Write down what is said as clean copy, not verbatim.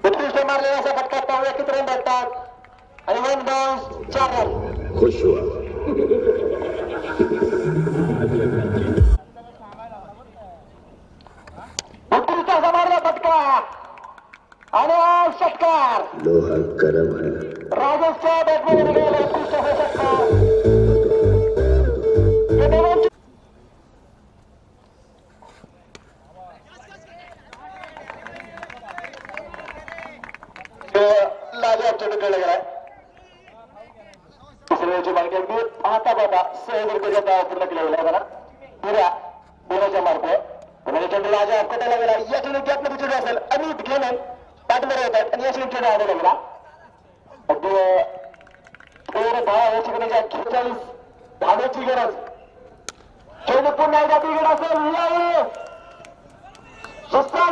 उत्कृष्ट मारलेला असा फटका पाहूया किती रन भेटतात आणि 1 बॉल 4 रन. खुश हुआ. उत्कृष्ट असा मारला फटका आणि षटकार. लोहा गरम है. राजेशच्या बॅटमध्ये गेला उत्कृष्ट असा षटकार. लाजवाब चेंडू खेळला गेलाय. सर्वांची मागणी अगदी पाहता पाहता सहजरित्या त्या पूर्ण केला गेला बघा. पुऱ्या बोलाच्या मार्फत चेंडू लाजवाब कटायला गेला. या चेंडू गॅपमध्ये चेंडू असेल अमित घेणे बॅटमध्ये येतात आणि या चेंडू चेंडू आला गेला. अगदी थोडं 10 या सेकंदाच्या 46 धावण्याची गरज. चेंडू पुन्हा एकदा बिघड असेल. सुस्ता